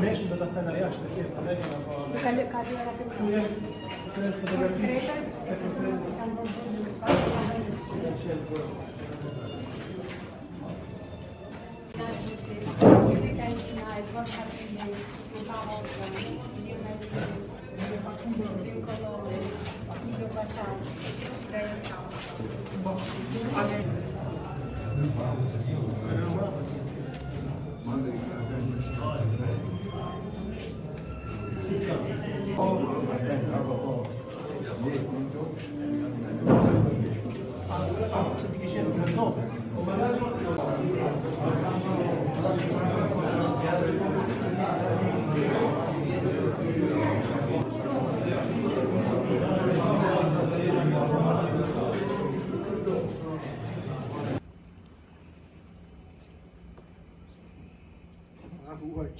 Mesh do ta thënë ajo është e tillë. Ka dhëra të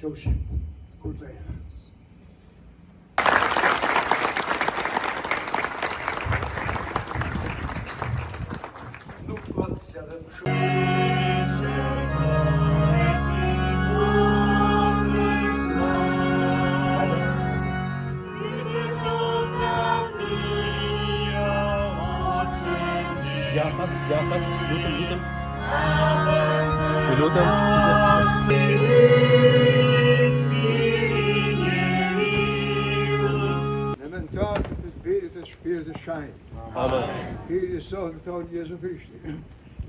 Joshi, Kurdej. Nuk ka të sjellën shumë. Jafas, lutem. Lutem. Shpirtit shajnë. Amen. Hiri sot në tonë Jezu Krishti.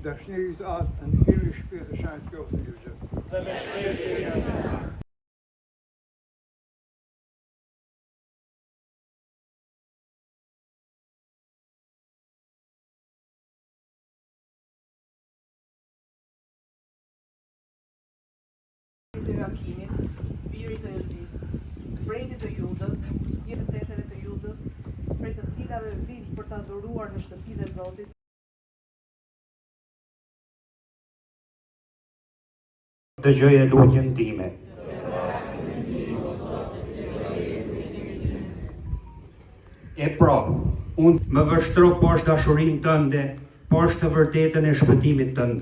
Dashnirit atë në hiri shpirtit shajnë të kjoftë një zëmë. Dhe me shpirtit. Të Joakimit, birit të Jozis, brendit të Judës, jetët të etëve të Judës, prej të cilave vijnë për të adhuruar në shtëpinë e Zotit. Dëgjoje lutjen time. E pra, unë më vështro poshtë dashurinë tënde, poshtë të vërtetën e shpëtimit tënd.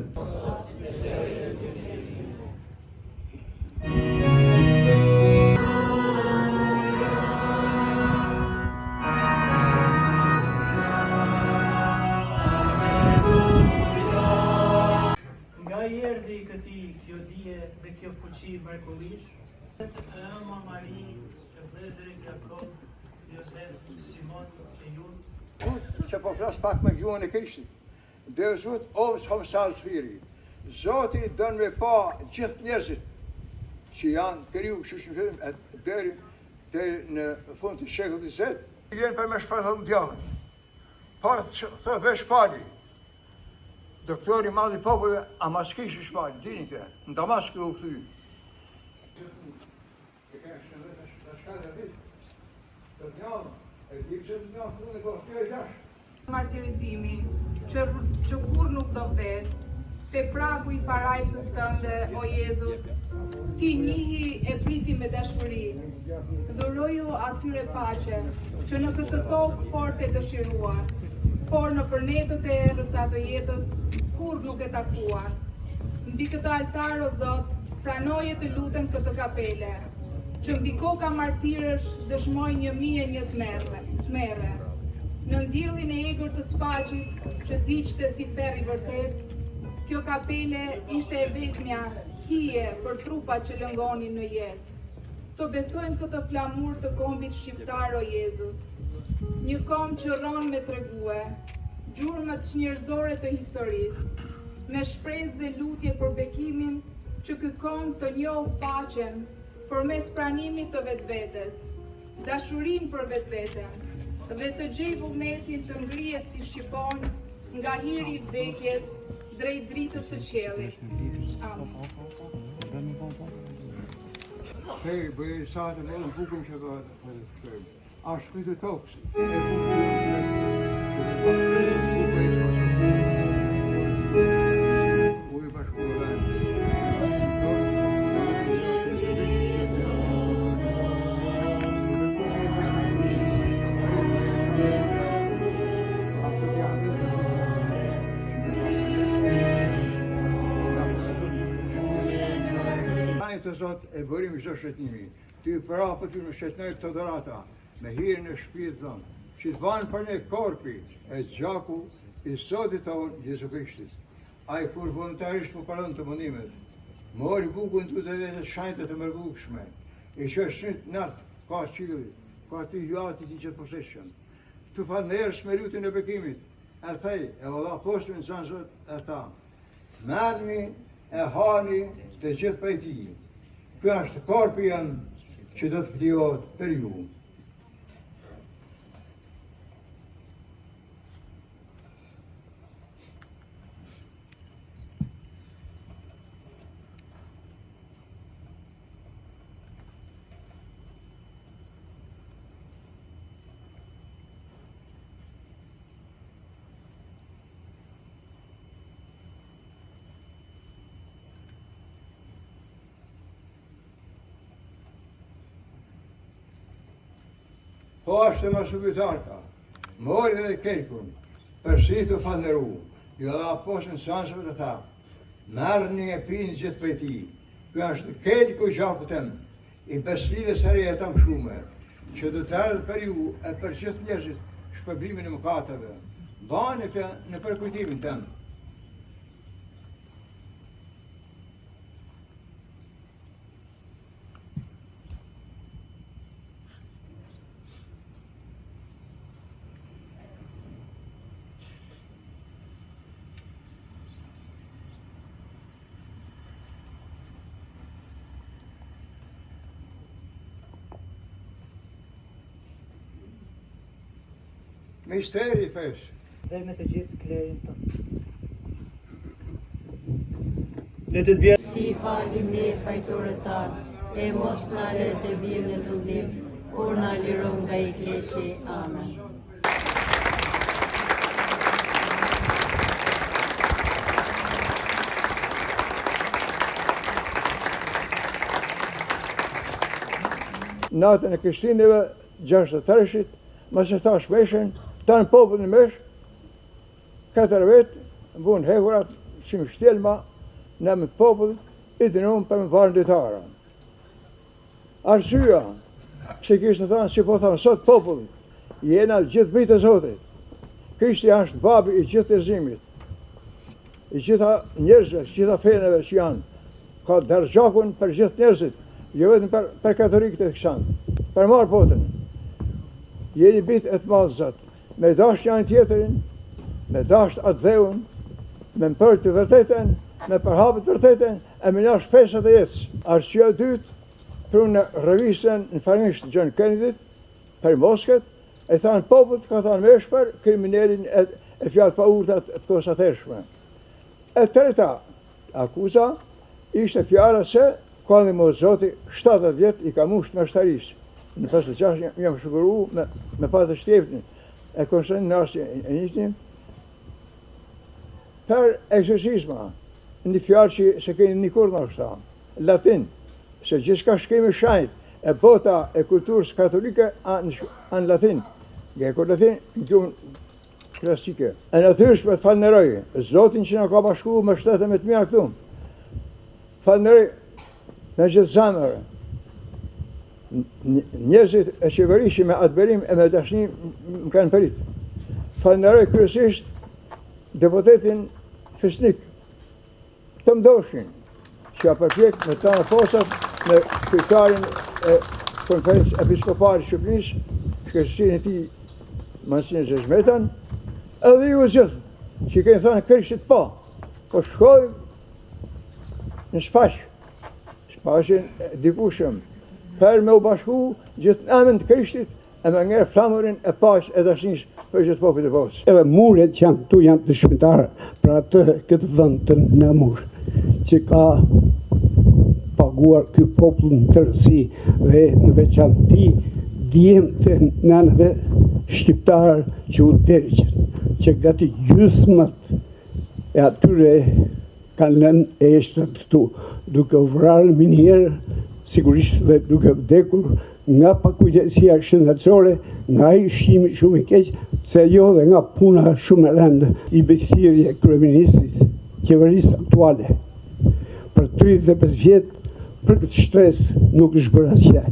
Erdhi këtij kjo dije dhe kjo fuqi mrekullish, Ëma Mari, të vëllezërit Jakob, Josef, Simon e Jud. Se po flas pak me gjuhën e Krishtit. Dhe Zot ovës homsal sfiri. Zoti don me pa gjithë njerëzit që janë kriju kështu në deri në fund të shekullit 20. Vjen për me shpërthon djallën. Por thë vesh pali. Doktori madhi popujve, ama s'kish shpallë, dini të, në Damask u këthy. Martirizimi, që kur nuk do vdes, te pragu i parajsës tënde, o Jezus, ti njihi e priti me dashuri, dhuroju atyre paqe, që në këtë tokë fort e dëshiruar, por në përnetët e errëta të jetës, kur nuk e takuar. Mbi këtë altar, o Zot, pranoje të lutem këtë kapele, që mbi koka martirësh dëshmoj 1001 tmerre. Në ndjellin e egër të spaqit, që diqte si ferri vërtet, kjo kapele ishte e vetmja hije për trupat që lëngonin në jetë. Të besojmë këtë flamur të kombit shqiptar, o Jezus, një kom që rron me tregue, gjurmët shnjërzore të historisë, me shpresë dhe lutje për bekimin që ky kom të njohë paqen përmes pranimit të vetvetes, dashurinë për vetveten, dhe të gjej vullnetin të ngrihet si shqipon nga hiri i vdekjes drejt dritës së qiellit. Amen. Hej, bëjë satë më në bukën që do të shkojmë. A shpitë tokës. Të Zot e bërim çdo shëtnimi. Ty prapë ty në shëtnoj të dorata, me hirën e shpirtit tonë, që të banë për ne korpi e gjaku i Zotit tonë Jezu Krishtit. Ai kur voluntarisht më pranon të mundimet, mori bukën të të shanjtë të mërbukshme, i që shnyt natë, ka qili, ka ty jati ti që të poseshëm. Të falënderës me lutin e bekimit, e thej, e valla postën në zanë Zot e tha, merrni e hani të gjithë prej ti. Ky është korpi janë që do të vdijohet për ju. Po është e masubitarka, mori dhe kerkun, përsi të falënderu, ju dhe apostën sansëve të tha, merrni e pini gjithë prej ti, ky është kelku i gjakut tem, i beslides e reja tam shume, që do të erdhë për ju e për gjithë njerëzit shpërblimin e mëkateve, bani të në përkujtimin tem. Misteri i fesë. Dhe me të gjithë klerin tonë. Le të vjerë Si falim ne fajtorët tanë, e mos na lë të bijmë në tundim, por na liro nga i keqi. Amen. Natën e Krishtinëve 63-shit, më se tha shpeshen, tanë popullin mesh, 4 vetë, bunë hekurat, që më shtelma, në më të popullit, i dënumë për më parën ditara. Arsyeja, se kishtë të thanë, që po thamë sot popullit, jena gjithë bitë e Zotit. Krishti është babi i gjithë njerëzimit, i gjitha njerëzve, gjitha feneve që janë, ka dërgjakun për gjithë njerëzit, jo vetëm për katolikët e kësant, për marë botën. Jeni bitë e të madhë Zotë, me dasht janë tjetërin, me dasht atë dheun, me më për të vërtetën, me përhapët vërtetën, e me nga shpesat e jetës. Arsyeja e dytë, pru në revistën në farmisht John Kennedy, për Moskët, e thanë popët, ka thanë me shper, kriminelin e fjallë pa urtat të kosateshme. E treta akuza, ishte fjalla se, kanë më Zoti 70 vjetë i ka musht me shtarisë. Në 56 jam shukuru me patë shtjepnin e Konstantin Narsi e njëtnim për eksorcizma, një fjallë që se keni një kur në është latin, se gjithka shkrimi shajt e bota e kulturës katolike anë latin, nga e kur latin në gjuhën klasike. E natyrshme të falëneroj, Zotin që në ka bashku me shtetet me të mija këtu, falëneroj me gjithë zamërë, njerëzit e qeverishë me atë berim e me dashni më kanë përit. Falënderoj kryesisht deputetin Fisnik, të mdoshin, që a përpjek me të në posat me kryetarin e konferencës episkopale Shqipërisë, shkërësin e ti Monsignor Zezmetan, edhe ju gjithë, që i keni thënë Krishtit po shkoj në shpashin dikushëm, për me u bashku gjithë në emën të Krishtit edhe njerë flamurin e pash e dashnish për gjithë popit e posë. Edhe muret që janë këtu janë të shmitarë për atë këtë vend të nëmur që ka paguar ky popull në tërësi dhe në veçanti djemë të nënëve shqiptarë që u tërgjën, që gati gjysmët e atyre kanë lënë e eshtrat këtu, duke u vrarë minjerë, sigurisht dhe duke vdekur nga pakujdesia shëndetësore, nga i shtimi shumë i keq, se jo dhe nga puna shumë e rëndë i betithirje kryeministit qeverisë aktuale. Për 35 vjetë, për këtë shtres nuk është bërë asgjë.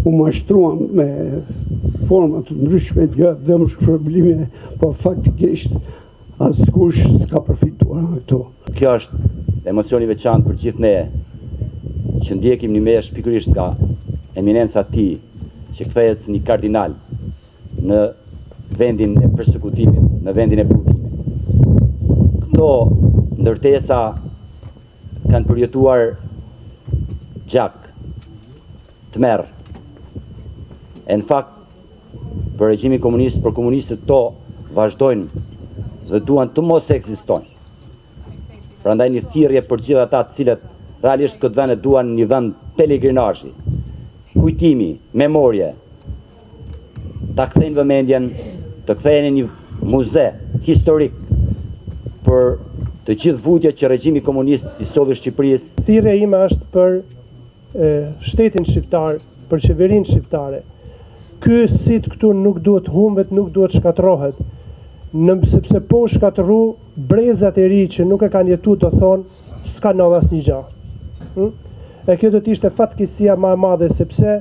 U mashtruam me forma të ndryshme, jo dhe më shpërblime, po faktikisht askush s'ka përfituar nga këto. Kjo është emocioni veçantë për gjithë ne, që ndjekim një mesh pikërisht nga eminenca ti, që kthehet si një kardinal në vendin e përsekutimit, në vendin e burgimit. Këto ndërtesa kanë përjetuar gjak, tmerr. E në fakt, për regjimin komunist, për komunistët to vazhdojnë dhe duan të mos ekzistojnë. Prandaj një thirrje për gjithë ata të cilët realisht këtë vend e duan një vend pelegrinazhi, kujtimi, memorie, ta kthejnë vëmendjen, të kthejnë një muze historik për të gjithë vujtjet që regjimi komunist i solli Shqipërisë. Thirrja ime është për shtetin shqiptar, për qeverinë shqiptare. Ky sit këtu nuk duhet humbet, nuk duhet shkatërrohet, sepse po shkatërru brezat e ri që nuk e kanë jetu të thonë s'ka ndodhur asnjë gjë. E kjo do të ishte fatkeqësia më e madhe, sepse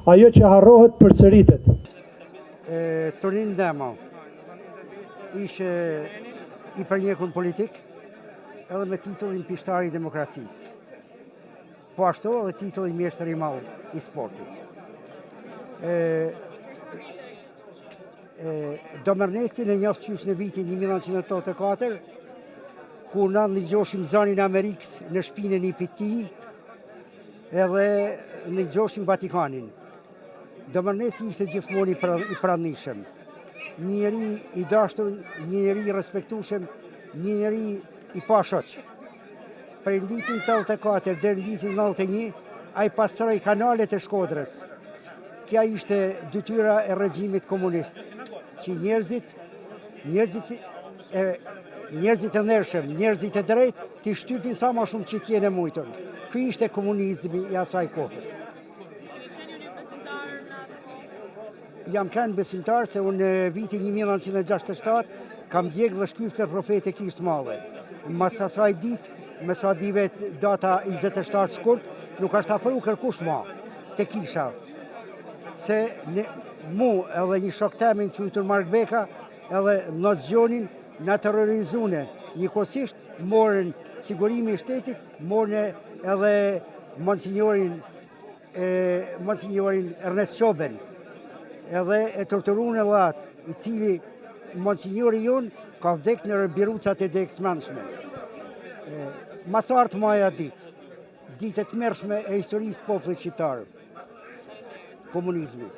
ajo që harrohet përsëritet. Tonin Demo ishte i përnjekur politik edhe me titullin pishtari i demokracisë. Po ashtu edhe titullin mjeshtër i madh i sportit. Domërnesin e njoftë qysh në vitin 1984, ku në ligjoshim zonin Amerikës në shpinën i piti, edhe ligjoshim Vatikanin. Domërnesi ishte gjithmonë i pranishëm. Një njeri i dashur, një njeri i respektueshëm, një njeri i pashoq. Prej vitin 84 deri në vitin 91, ai pastroi kanalet e Shkodrës. Kja ishte detyra e regjimit komunist, që njerëzit e ndershëm, njerëzit e drejtë, t'i shtypin sa ma shumë që t'jene mujtën. Ky ishte komunizmi i asaj kohët. Jam kënë besimtar se unë në vitin 1967 kam djegë dhe shkyfte trofejt e Kishtë Madhe. Mas asaj dit, me sa dive data 27 shkurt, nuk është afru kërkush ma të kisha. Se mu edhe një shok temin qujtur Mark Beka edhe Nozgjonin në terrorizune. Njëkohësisht morën sigurimi i shtetit, morën edhe monsignorin Ernest Qoben, edhe e torturun e lat, i cili monsignori jonë ka vdek në birucat e dekësmenshme. Masartë maja ditë e të mërshme e historisë popullit shqiptarë, komunizmi.